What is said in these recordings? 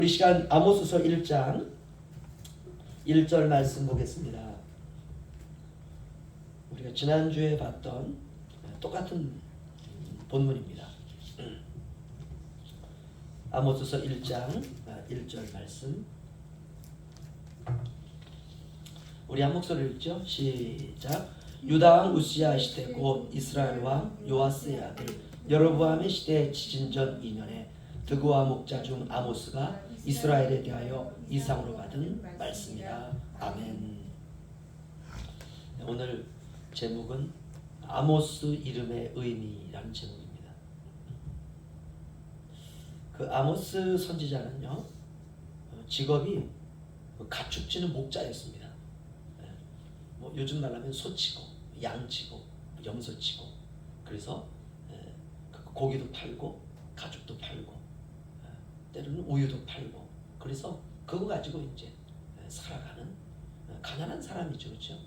우리 시간 아모스서 1장 1절 말씀 보겠습니다. 우리가 지난주에 봤던 똑같은 본문입니다. 아모스서 1장 1절 말씀. 우리 한 목소리로 읽죠. 시작. 유다 왕 우시야 시대 곧 이스라엘 왕 요아스의 아들 여로보암의 시대 지진전 2년에 드고와 목자 중 아모스가 이스라엘에 대하여 이상으로 받은 말씀이라. 아멘. 오늘 제목은 아모스 이름의 의미라는 제목입니다. 그 아모스 선지자는요, 직업이 가축지는 목자였습니다. 뭐 요즘 말하면 소치고 양치고 염소치고, 그래서 고기도 팔고 가죽도 팔고 때로는 우유도 팔고, 그래서 그거 가지고 이제 살아가는 가난한 사람이죠, 그렇죠?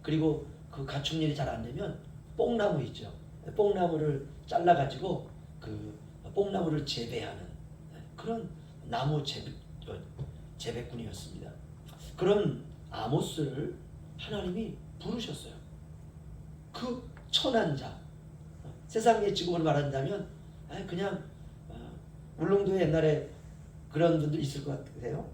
그리고 그 가축 일이 잘 안 되면 뽕나무 있죠. 뽕나무를 잘라 가지고 그 뽕나무를 재배하는 그런 나무 재배꾼이었습니다. 그런 아모스를 하나님이 부르셨어요. 그 천한 자, 세상의 직업을 말한다면 그냥 울릉도에 옛날에 그런 분들 있을 것 같아요.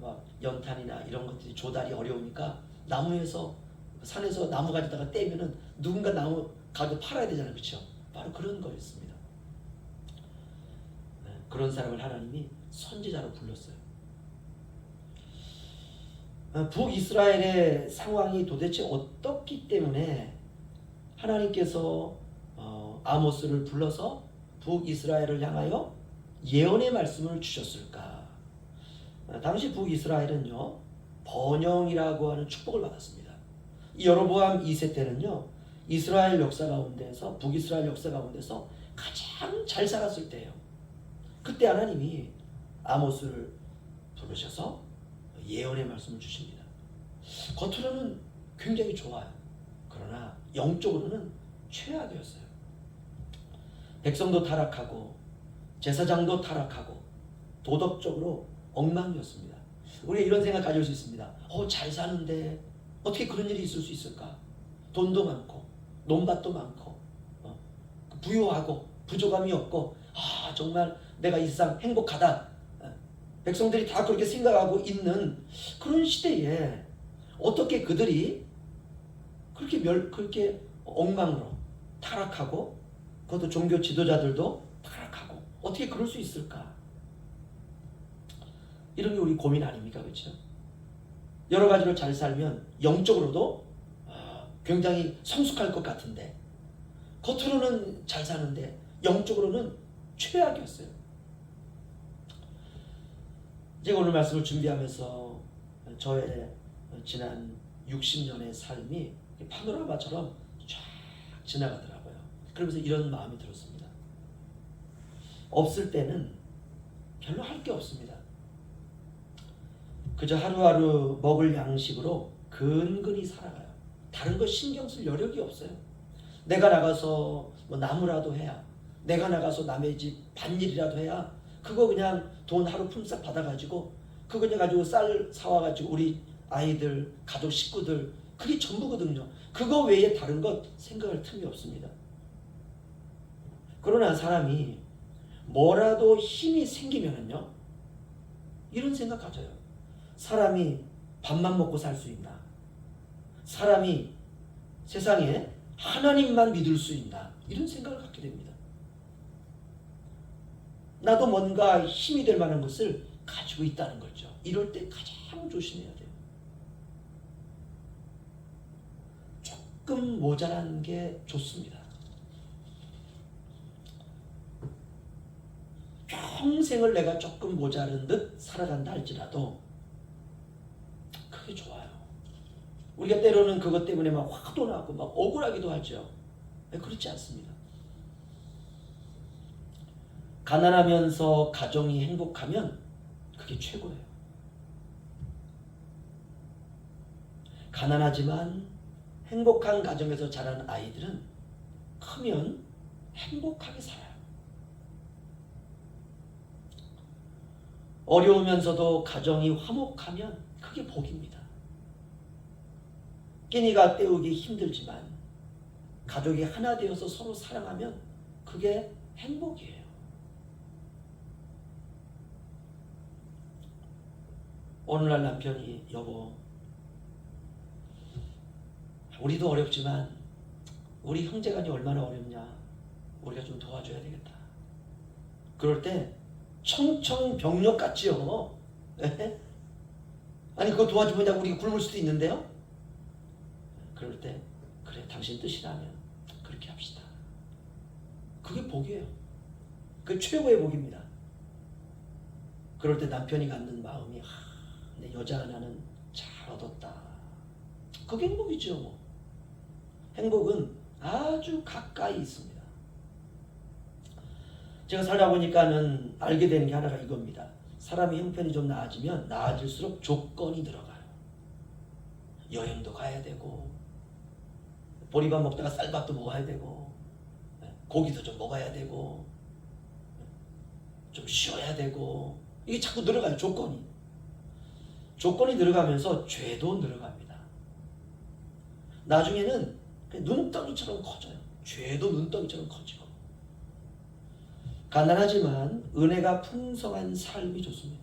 막 연탄이나 이런 것들이 조달이 어려우니까 나무에서 산에서 나무 가져다가 떼면은 누군가 나무 가져 팔아야 되잖아요, 그렇죠? 바로 그런 거였습니다. 그런 사람을 하나님이 선지자로 불렀어요. 북이스라엘의 상황이 도대체 어떻기 때문에 하나님께서 아모스를 불러서 북이스라엘을 향하여 예언의 말씀을 주셨을까? 당시 북이스라엘은요, 번영이라고 하는 축복을 받았습니다. 여로보암 2세 때는요, 이스라엘 역사 가운데서, 북이스라엘 역사 가운데서 가장 잘 살았을 때예요. 그때 하나님이 아모스를 부르셔서 예언의 말씀을 주십니다. 겉으로는 굉장히 좋아요. 그러나 영적으로는 최악이었어요. 백성도 타락하고 제사장도 타락하고 도덕적으로 엉망이었습니다. 우리가 이런 생각 가질 수 있습니다. 잘 사는데 어떻게 그런 일이 있을 수 있을까? 돈도 많고 논밭도 많고 부유하고 부족함이 없고 정말 내가 이 세상 행복하다. 백성들이 다 그렇게 생각하고 있는 그런 시대에 어떻게 그들이 그렇게 엉망으로 타락하고, 그것도 종교 지도자들도 타락하고, 어떻게 그럴 수 있을까? 이런 게 우리 고민 아닙니까? 그렇죠? 여러 가지로 잘 살면 영적으로도 굉장히 성숙할 것 같은데, 겉으로는 잘 사는데 영적으로는 최악이었어요. 제가 오늘 말씀을 준비하면서 저의 지난 60년의 삶이 파노라마처럼 쫙 지나가더라고요. 그러면서 이런 마음이 들었습니다. 없을 때는 별로 할 게 없습니다. 그저 하루하루 먹을 양식으로 근근히 살아가요. 다른 거 신경 쓸 여력이 없어요. 내가 나가서 뭐 나무라도 해야, 내가 나가서 남의 집 밭일이라도 해야, 그거 그냥 돈 하루 품삯 받아가지고 그거 그냥 가지고 쌀 사와가지고 우리 아이들, 가족, 식구들, 그게 전부거든요. 그거 외에 다른 것 생각할 틈이 없습니다. 그러나 사람이 뭐라도 힘이 생기면은요, 이런 생각 가져요. 사람이 밥만 먹고 살 수 있나? 사람이 세상에 하나님만 믿을 수 있나? 이런 생각을 갖게 됩니다. 나도 뭔가 힘이 될 만한 것을 가지고 있다는 거죠. 이럴 때 가장 조심해야 돼요. 조금 모자란 게 좋습니다. 평생을 내가 조금 모자른 듯 살아간다 할지라도 그게 좋아요. 우리가 때로는 그것 때문에 막 화도 나고 막 억울하기도 하죠. 그렇지 않습니다. 가난하면서 가정이 행복하면 그게 최고예요. 가난하지만 행복한 가정에서 자란 아이들은 크면 행복하게 살아요. 어려우면서도 가정이 화목하면 그게 복입니다. 끼니가 때우기 힘들지만 가족이 하나 되어서 서로 사랑하면 그게 행복이에요. 오늘날 남편이 여보, 우리도 어렵지만 우리 형제간이 얼마나 어렵냐, 우리가 좀 도와줘야 되겠다. 그럴 때 청청병력 같지요. 아니 그거 도와주면 우리가 굶을 수도 있는데요. 그럴 때 그래 당신 뜻이라면 그렇게 합시다. 그게 복이에요. 그게 최고의 복입니다. 그럴 때 남편이 갖는 마음이 내 여자 하나는 잘 얻었다. 그게 행복이죠. 뭐. 행복은 아주 가까이 있습니다. 제가 살다 보니까는 알게 되는 게 하나가 이겁니다. 사람이 형편이 좀 나아지면 나아질수록 조건이 들어가요. 여행도 가야 되고 보리밥 먹다가 쌀밥도 먹어야 되고 고기도 좀 먹어야 되고 좀 쉬어야 되고 이게 자꾸 늘어가요. 조건이 늘어가면서 죄도 늘어갑니다. 나중에는 눈덩이처럼 커져요. 죄도 눈덩이처럼 커지고. 가난하지만 은혜가 풍성한 삶이 좋습니다.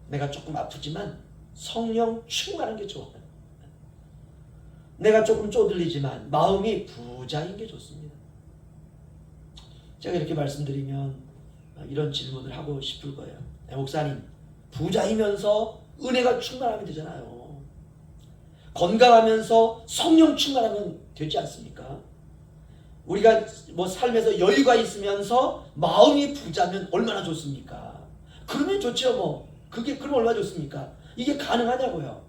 내가 조금 아프지만 성령 충만한 게 좋아요. 내가 조금 쪼들리지만 마음이 부자인 게 좋습니다. 제가 이렇게 말씀드리면 이런 질문을 하고 싶을 거예요. 목사님, 부자이면서 은혜가 충만하면 되잖아요. 건강하면서 성령 충만하면 되지 않습니까? 우리가 뭐 삶에서 여유가 있으면서 마음이 부자면 얼마나 좋습니까? 그러면 좋죠. 뭐 그게 그럼 얼마나 좋습니까? 이게 가능하냐고요.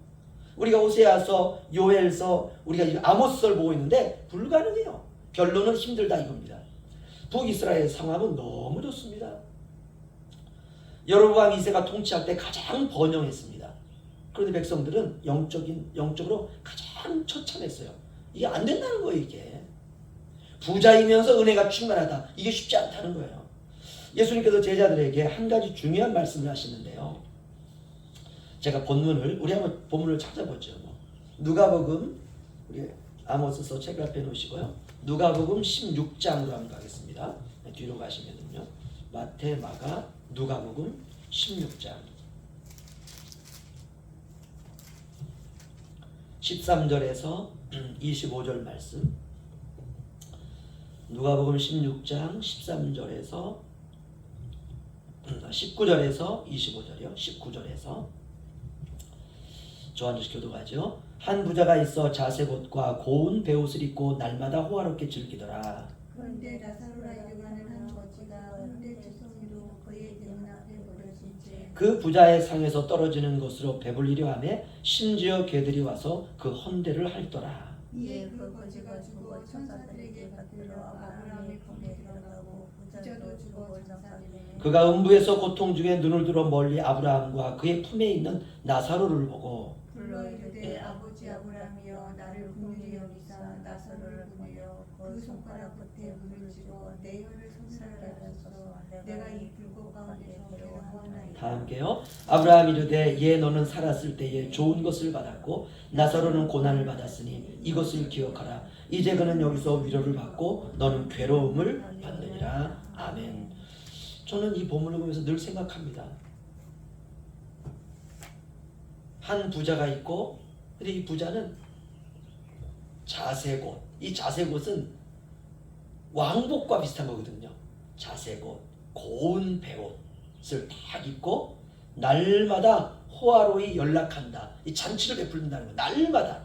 우리가 호세아서, 요엘서, 우리가 아모스서를 보고 있는데 불가능해요. 결론은 힘들다 이겁니다. 북이스라엘 상황은 너무 좋습니다. 여로보암 2세가 통치할 때 가장 번영했습니다. 그런데 백성들은 영적으로 가장 처참했어요. 이게 안 된다는 거예요. 이게 부자이면서 은혜가 충만하다. 이게 쉽지 않다는 거예요. 예수님께서 제자들에게 한 가지 중요한 말씀을 하시는데요. 제가 우리 한번 본문을 찾아보죠. 누가복음, 우리 아모스서 책 앞에 놓으시고요. 누가복음 16장으로 한번 가겠습니다. 뒤로 가시면은요. 마태, 마가, 누가복음 16장 13절에서 25절 말씀. 누가복음 16장 13절에서 19절에서 25절이요. 19절에서 조한주시 교도가죠. 한 부자가 있어 자색옷과 고운 베옷을 입고 날마다 호화롭게 즐기더라. 그런데 나사로라 이름하는 한 거지가 헌데 주성이로 그의 문 앞에 버려진 채 그 부자의 상에서 떨어지는 것으로 배불리려 하며 심지어 개들이 와서 그 헌대를 핥더라. 이에 그 거지가 죽어 천사들에게 받들어 아브라함의 품에 들어가고 부자도 죽어 장사되매 그가 음부에서 고통 중에 눈을 들어 멀리 아브라함과 그의 품에 있는 나사로를 보고 불러 이르되 아버지 아브라함이여 나를 긍휼히 여기사 나사로를 보내어 그 손가락 끝에 물을 쥐고 내 혀를 손살게 하소서. 내가 이 불꽃 가운데 괴로워하나이다. 다 함께요. 아브라함이 이르되 예 너는 살았을 때에 좋은 것을 받았고 나사로는 고난을 받았으니 이것을 기억하라. 이제 그는 여기서 위로를 받고 너는 괴로움을 받느니라. 아멘. 저는 이 본문을 보면서 늘 생각합니다. 한 부자가 있고 근데 이 부자는 자색옷, 이 자색옷은 왕복과 비슷한 거거든요. 자색옷, 고운 베옷을 딱 입고 날마다 호화로이 연락한다. 이 잔치를 베풀는다는 거 날마다.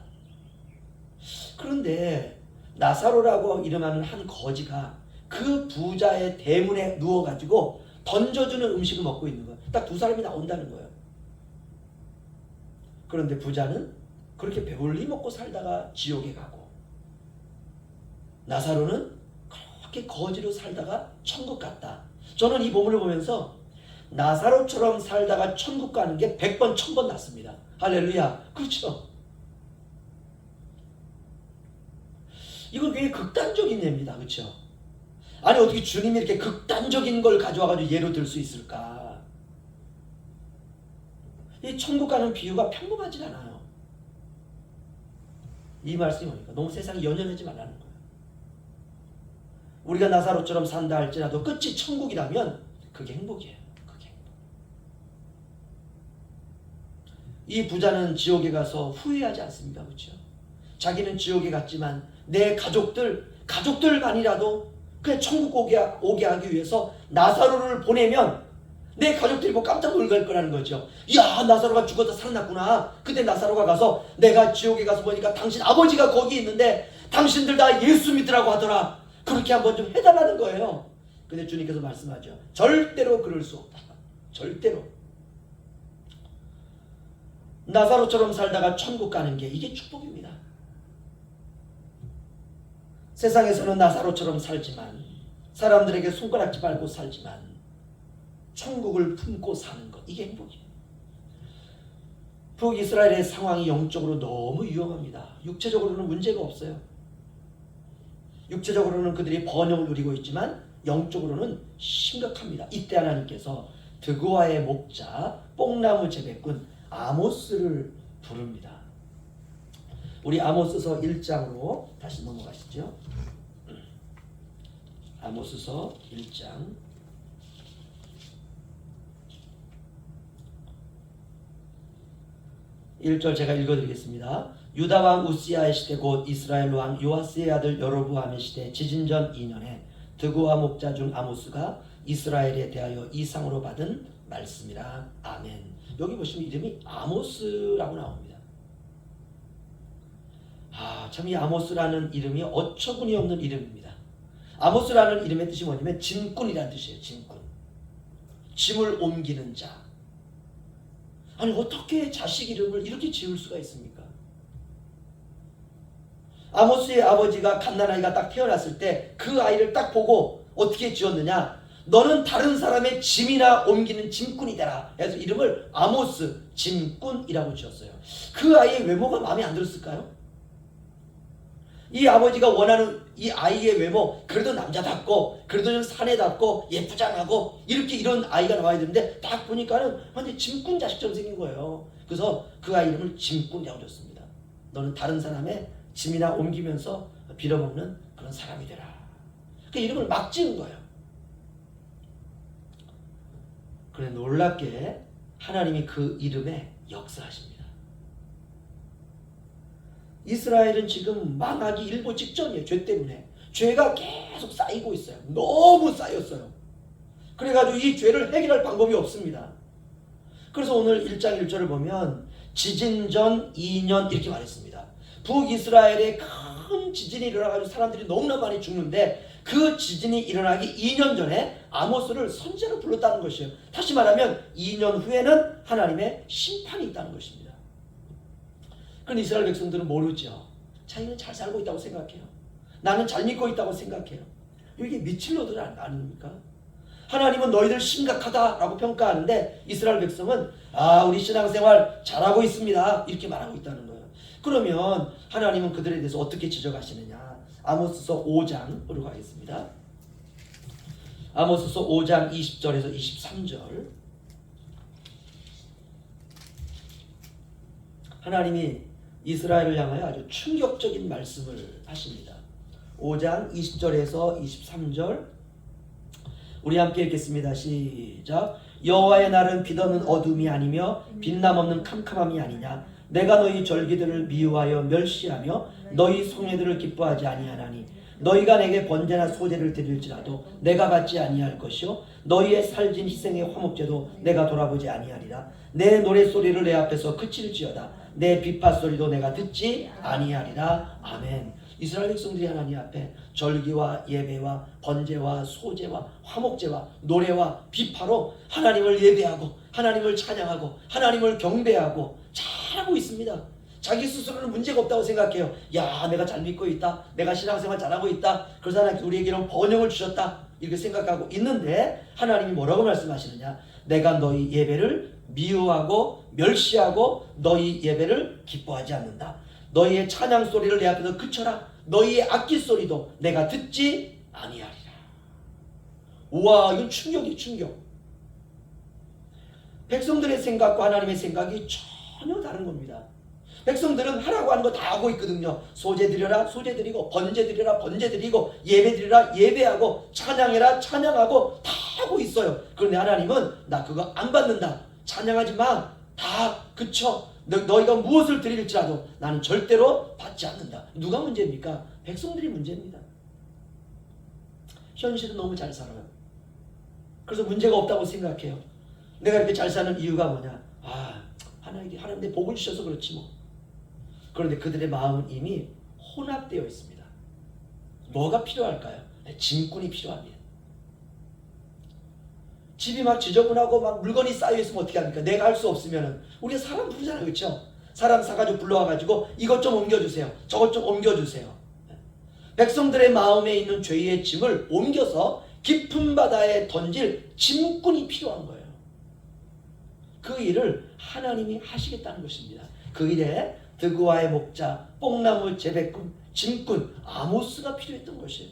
그런데 나사로라고 이름하는 한 거지가 그 부자의 대문에 누워가지고 던져주는 음식을 먹고 있는 거예요. 딱 두 사람이 나온다는 거예요. 그런데 부자는 그렇게 배불리 먹고 살다가 지옥에 가고 나사로는 그렇게 거지로 살다가 천국 갔다. 저는 이 본문을 보면서 나사로처럼 살다가 천국 가는 게 100번 1000번 낫습니다. 할렐루야. 그렇죠? 이건 굉장히 극단적인 예입니다. 그렇죠? 아니 어떻게 주님이 이렇게 극단적인 걸 가져와가지고 예로 들 수 있을까? 이 천국 가는 비유가 평범하지 않아요. 이 말씀이 뭐니까 너무 세상에 연연하지 말라는 거예요. 우리가 나사로처럼 산다 할지라도 끝이 천국이라면 그게 행복이에요. 그게 행복. 이 부자는 지옥에 가서 후회하지 않습니까? 그렇죠? 자기는 지옥에 갔지만 내 가족들만이라도 그냥 천국 오게 하기 위해서 나사로를 보내면 내 가족들이 뭐 깜짝 놀랄 거라는 거죠. 야, 나사로가 죽었다 살아났구나. 근데 나사로가 가서 내가 지옥에 가서 보니까 당신 아버지가 거기 있는데 당신들 다 예수 믿으라고 하더라. 그렇게 한번 좀 해달라는 거예요. 근데 주님께서 말씀하죠. 절대로 그럴 수 없다. 절대로. 나사로처럼 살다가 천국 가는 게 이게 축복입니다. 세상에서는 나사로처럼 살지만 사람들에게 손가락질 밟고 살지만 천국을 품고 사는 것, 이게 행복이에요. 북이스라엘의 상황이 영적으로 너무 위험합니다. 육체적으로는 문제가 없어요. 육체적으로는 그들이 번영을 누리고 있지만 영적으로는 심각합니다. 이때 하나님께서 드고아의 목자 뽕나무 재배꾼 아모스를 부릅니다. 우리 아모스서 1장으로 다시 넘어가시죠. 아모스서 1장 1절 제가 읽어드리겠습니다. 유다 왕 우시아의 시대 곧 이스라엘 왕 요아스의 아들 여로보암의 시대 지진전 2년에 드고아 목자 중 아모스가 이스라엘에 대하여 이상으로 받은 말씀이라. 아멘. 여기 보시면 이름이 아모스라고 나옵니다. 참 이 아모스라는 이름이 어처구니 없는 이름입니다. 아모스라는 이름의 뜻이 뭐냐면 짐꾼이라는 뜻이에요. 짐꾼. 짐을 옮기는 자. 아니 어떻게 자식 이름을 이렇게 지을 수가 있습니까? 아모스의 아버지가 갓난아이가 딱 태어났을 때 그 아이를 딱 보고 어떻게 지었느냐? 너는 다른 사람의 짐이나 옮기는 짐꾼이 되라. 그래서 이름을 아모스 짐꾼이라고 지었어요. 그 아이의 외모가 마음에 안 들었을까요? 이 아버지가 원하는 이 아이의 외모, 그래도 남자답고 그래도 좀 사내답고 예쁘장하고 이런 아이가 나와야 되는데 딱 보니까는 완전 짐꾼 자식처럼 생긴 거예요. 그래서 그 아이 이름을 짐꾼이라고 줬습니다. 너는 다른 사람의 짐이나 옮기면서 빌어먹는 그런 사람이 되라. 그 이름을 막 지은 거예요. 그런데 놀랍게 하나님이 그 이름에 역사하십니다. 이스라엘은 지금 망하기 일보 직전이에요. 죄 때문에. 죄가 계속 쌓이고 있어요. 너무 쌓였어요. 그래가지고 이 죄를 해결할 방법이 없습니다. 그래서 오늘 1장 1절을 보면 지진 전 2년 이렇게 말했습니다. 북이스라엘에 큰 지진이 일어나가지고 사람들이 너무나 많이 죽는데 그 지진이 일어나기 2년 전에 아모스를 선지자로 불렀다는 것이에요. 다시 말하면 2년 후에는 하나님의 심판이 있다는 것입니다. 그런데 이스라엘 백성들은 모르죠. 자기는 잘 살고 있다고 생각해요. 나는 잘 믿고 있다고 생각해요. 이게 미칠 놈들 아닙니까? 하나님은 너희들 심각하다라고 평가하는데 이스라엘 백성은 우리 신앙생활 잘하고 있습니다. 이렇게 말하고 있다는 거예요. 그러면 하나님은 그들에 대해서 어떻게 지적하시느냐? 아모스서 5장으로 가겠습니다. 아모스서 5장 20절에서 23절. 하나님이 이스라엘을 향하여 아주 충격적인 말씀을 하십니다. 5장 20절에서 23절 우리 함께 읽겠습니다. 시작. 여호와의 날은 빛없는 어둠이 아니며 빛남 없는 캄캄함이 아니냐. 내가 너희 절기들을 미워하여 멸시하며 너희 성례들을 기뻐하지 아니하나니 너희가 내게 번제나 소제를 드릴지라도 내가 받지 아니할 것이요 너희의 살진 희생의 화목제도 내가 돌아보지 아니하리라. 내 노랫소리를 내 앞에서 그칠지어다. 내 비파소리도 내가 듣지 아니하리라. 아멘. 이스라엘 백성들이 하나님 앞에 절기와 예배와 번제와 소제와 화목제와 노래와 비파로 하나님을 예배하고 하나님을 찬양하고 하나님을 경배하고 잘하고 있습니다. 자기 스스로는 문제가 없다고 생각해요. 야, 내가 잘 믿고 있다. 내가 신앙생활 잘하고 있다. 그래서 하나님 우리에게는 번영을 주셨다. 이렇게 생각하고 있는데 하나님이 뭐라고 말씀하시느냐? 내가 너희 예배를 미워하고 멸시하고 너희 예배를 기뻐하지 않는다. 너희의 찬양 소리를 내 앞에서 그쳐라. 너희의 악기 소리도 내가 듣지 아니하리라. 우와, 이건 충격이 충격. 백성들의 생각과 하나님의 생각이 전혀 다른 겁니다. 백성들은 하라고 하는 거 다 하고 있거든요. 소제 드려라 소제 드리고, 번제 드려라 번제 드리고, 예배 드리라 예배하고, 찬양해라 찬양하고 다 하고 있어요. 그런데 하나님은 나 그거 안 받는다, 찬양하지 마, 다 그쳐, 너희가 무엇을 드릴지라도 나는 절대로 받지 않는다. 누가 문제입니까? 백성들이 문제입니다. 현실은 너무 잘 살아요. 그래서 문제가 없다고 생각해요. 내가 이렇게 잘 사는 이유가 뭐냐? 하나님 내 복을 주셔서 그렇지 뭐. 그런데 그들의 마음은 이미 혼합되어 있습니다. 뭐가 필요할까요? 짐꾼이 필요합니다. 집이 막 지저분하고 막 물건이 쌓여 있으면 어떻게 합니까? 내가 할 수 없으면은 우리가 사람 부르잖아요, 그렇죠? 사람 사가지고 불러와가지고 이것 좀 옮겨주세요, 저것 좀 옮겨주세요. 백성들의 마음에 있는 죄의 짐을 옮겨서 깊은 바다에 던질 짐꾼이 필요한 거예요. 그 일을 하나님이 하시겠다는 것입니다. 그 일에 드그와의 목자, 뽕나무 재배꾼, 짐꾼 아모스가 필요했던 것이에요.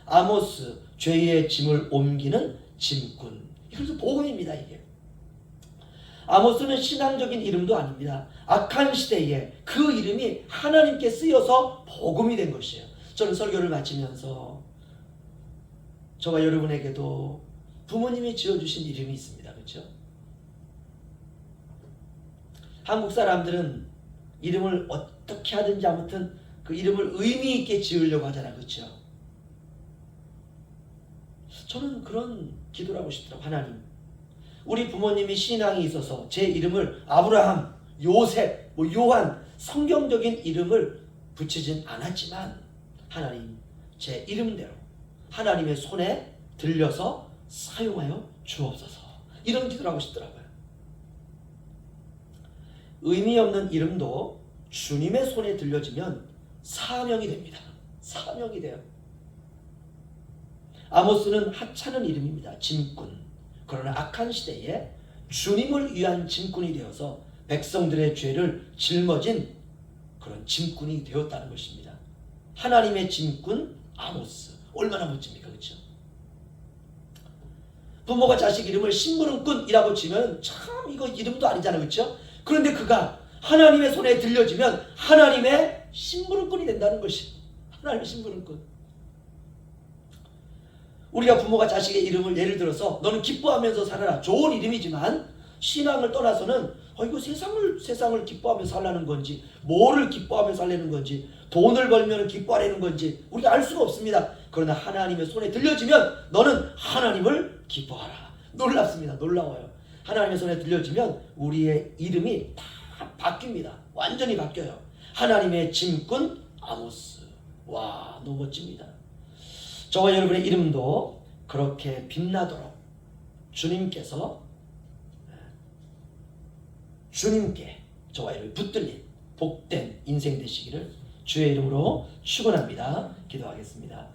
아모스, 죄의 짐을 옮기는 짐꾼. 그래서 복음입니다, 이게. 아모스는 신앙적인 이름도 아닙니다. 악한 시대에 그 이름이 하나님께 쓰여서 복음이 된 것이에요. 저는 설교를 마치면서 저와 여러분에게도 부모님이 지어주신 이름이 있습니다. 그렇죠? 한국 사람들은 이름을 어떻게 하든지 아무튼 그 이름을 의미 있게 지으려고 하잖아요. 그렇죠? 저는 그런 기도를 하고 싶더라고요. 하나님, 우리 부모님이 신앙이 있어서 제 이름을 아브라함, 요셉, 요한 성경적인 이름을 붙이진 않았지만 하나님, 제 이름대로 하나님의 손에 들려서 사용하여 주옵소서. 이런 기도를 하고 싶더라고요. 의미 없는 이름도 주님의 손에 들려지면 사명이 됩니다. 사명이 돼요. 아모스는 하찮은 이름입니다. 짐꾼. 그러나 악한 시대에 주님을 위한 짐꾼이 되어서 백성들의 죄를 짊어진 그런 짐꾼이 되었다는 것입니다. 하나님의 짐꾼 아모스. 얼마나 멋집니까? 그렇죠? 부모가 자식 이름을 심부름꾼이라고 치면 참 이거 이름도 아니잖아요. 그렇죠? 그런데 그가 하나님의 손에 들려지면 하나님의 심부름꾼이 된다는 것이, 하나님의 심부름꾼. 우리가 부모가 자식의 이름을 예를 들어서 너는 기뻐하면서 살아라, 좋은 이름이지만 신앙을 떠나서는 이거 세상을 기뻐하면서 살라는 건지, 뭐를 기뻐하면서 살라는 건지, 돈을 벌면 기뻐하려는 건지 우리가 알 수가 없습니다. 그러나 하나님의 손에 들려지면 너는 하나님을 기뻐하라. 놀랍습니다. 놀라워요. 하나님의 손에 들려지면 우리의 이름이 다 바뀝니다. 완전히 바뀌어요. 하나님의 짐꾼 아모스. 와, 너무 멋집니다. 저와 여러분의 이름도 그렇게 빛나도록 주님께서 주님께 저와 여러분이 붙들린 복된 인생 되시기를 주의 이름으로 축원합니다. 기도하겠습니다.